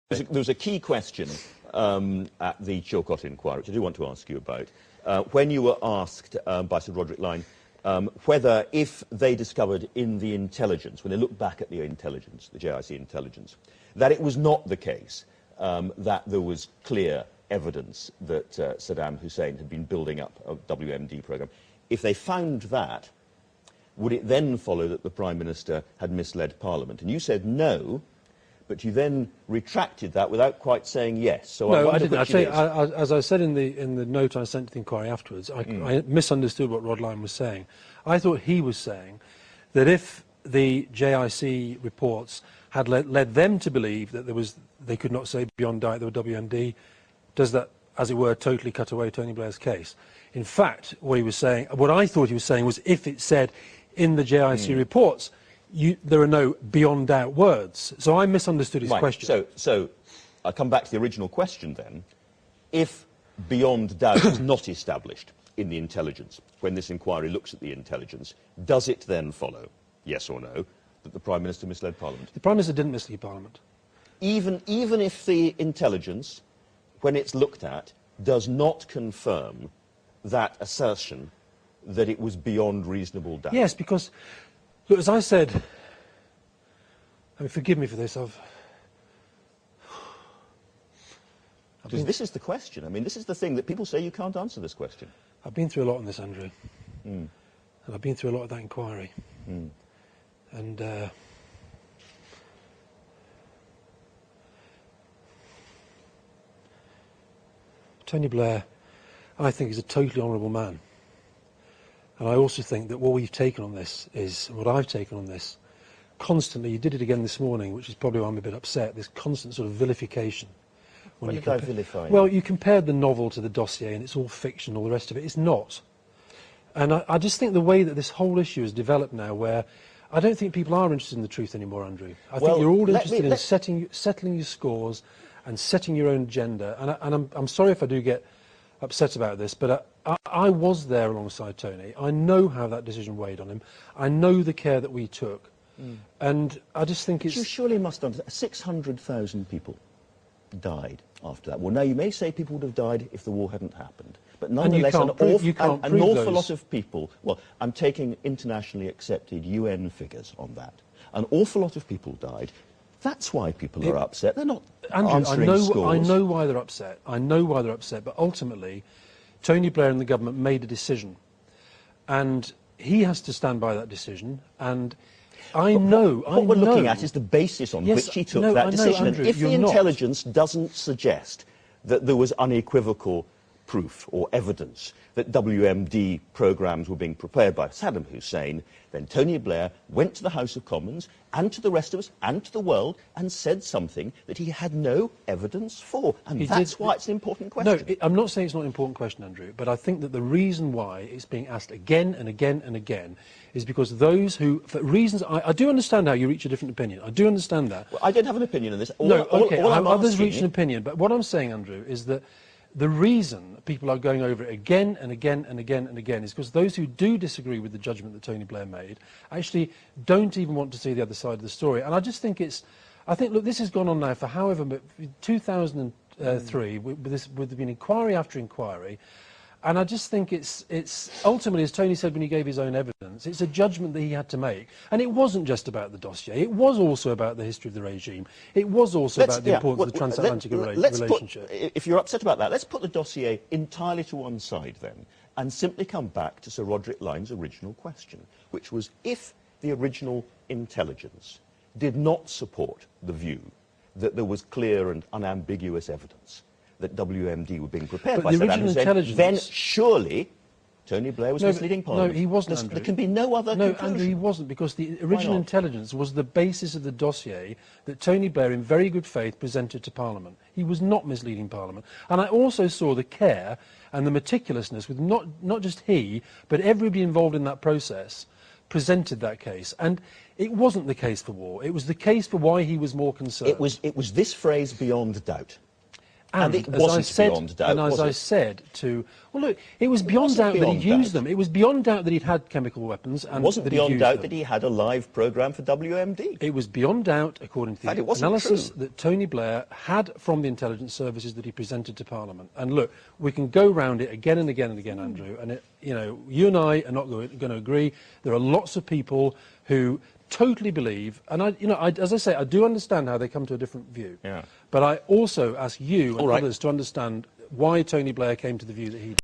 There was a key question at the Chilcot inquiry, which I do want to ask you about. When you were asked by Sir Roderick Lyne whether, if they discovered in the intelligence, when they looked back at the intelligence, the JIC intelligence, that it was not the case that there was clear evidence that Saddam Hussein had been building up a WMD programme, if they found that, would it then follow that the Prime Minister had misled Parliament? And you said no, but you then retracted that without quite saying yes. So no, I didn't. As I said in the note I sent to the inquiry afterwards, I misunderstood what Rod Lyne was saying. I thought he was saying that if the JIC reports had led them to believe that they could not say beyond doubt there were WMD, does that, as it were, totally cut away Tony Blair's case? In fact, what I thought he was saying was, if it said in the JIC reports, there are no beyond doubt words. So I misunderstood his question. So I'll come back to the original question then. If beyond doubt is not established in the intelligence, when this inquiry looks at the intelligence, does it then follow, yes or no, that the Prime Minister misled Parliament? The Prime Minister didn't mislead Parliament. Even if the intelligence, when it's looked at, does not confirm that assertion that it was beyond reasonable doubt? Yes, because, look, as I said, I mean, forgive me for this, because this is the question. I mean, this is the thing that people say you can't answer this question. I've been through a lot on this, Andrew. And I've been through a lot of that inquiry. And Tony Blair, I think, is a totally honourable man. And I also think that what we've taken on this is, what I've taken on this, constantly, you did it again this morning, which is probably why I'm a bit upset, this constant sort of vilification. When you vilify? Well, you compared the novel to the dossier, and it's all fiction, all the rest of it. It's not. And I just think the way that this whole issue has developed now, where I don't think people are interested in the truth anymore, Andrew. I think you're all interested in settling your scores and setting your own agenda. And I'm sorry if I do get upset about this, but I was there alongside Tony. I know how that decision weighed on him. I know the care that we took. And I just think it's... You surely must understand, 600,000 people died after that. Well, now, you may say people would have died if the war hadn't happened, but nonetheless, an awful lot of people... Well, I'm taking internationally accepted UN figures on that. An awful lot of people died. That's why people are upset. They're not answering scores. I know why they're upset. I know why they're upset. But ultimately, Tony Blair and the government made a decision. And he has to stand by that decision. And what we're looking at is the basis on which he took that decision. Andrew, and if the intelligence doesn't suggest that there was unequivocal proof or evidence that WMD programmes were being prepared by Saddam Hussein, then Tony Blair went to the House of Commons and to the rest of us and to the world and said something that he had no evidence for. And that's why it's an important question. No, I'm not saying it's not an important question, Andrew, but I think that the reason why it's being asked again and again and again is because those who, for reasons... I do understand how you reach a different opinion. I do understand that. Well, I don't have an opinion on this. Others reach an opinion. But what I'm saying, Andrew, is that the reason people are going over it again and again and again and again is because those who do disagree with the judgment that Tony Blair made actually don't even want to see the other side of the story. And I just think look, this has gone on now for however, 2003, with been inquiry after inquiry. And I just think it's ultimately, as Tony said when he gave his own evidence, it's a judgment that he had to make. And it wasn't just about the dossier. It was also about the history of the regime. It was also about the importance of the transatlantic relationship. If you're upset about that, let's put the dossier entirely to one side then and simply come back to Sir Roderick Lyne's original question, which was, if the original intelligence did not support the view that there was clear and unambiguous evidence that WMD were being prepared by Saddam Hussein, then surely Tony Blair was misleading Parliament. No, he wasn't, Andrew. There can be no other conclusion. No, Andrew, he wasn't, because the original intelligence was the basis of the dossier that Tony Blair, in very good faith, presented to Parliament. He was not misleading Parliament. And I also saw the care and the meticulousness with not just he, but everybody involved in that process presented that case. And it wasn't the case for war. It was the case for why he was more concerned. It was this phrase, beyond doubt. And it wasn't beyond doubt, and as was I it? said to... Well, look, it was beyond doubt that he'd used them. It was beyond doubt that he'd had chemical weapons and It wasn't that beyond he'd doubt used that them. he had a live programme for WMD. It was beyond doubt, according to In fact, the it wasn't analysis true. that Tony Blair had from the intelligence services that he presented to Parliament. And look, we can go round it again and again and again, Andrew, and you and I are not going to agree. There are lots of people who totally believe, and as I say, I do understand how they come to a different view. Yeah. But I also ask you and All right. others to understand why Tony Blair came to the view that he did.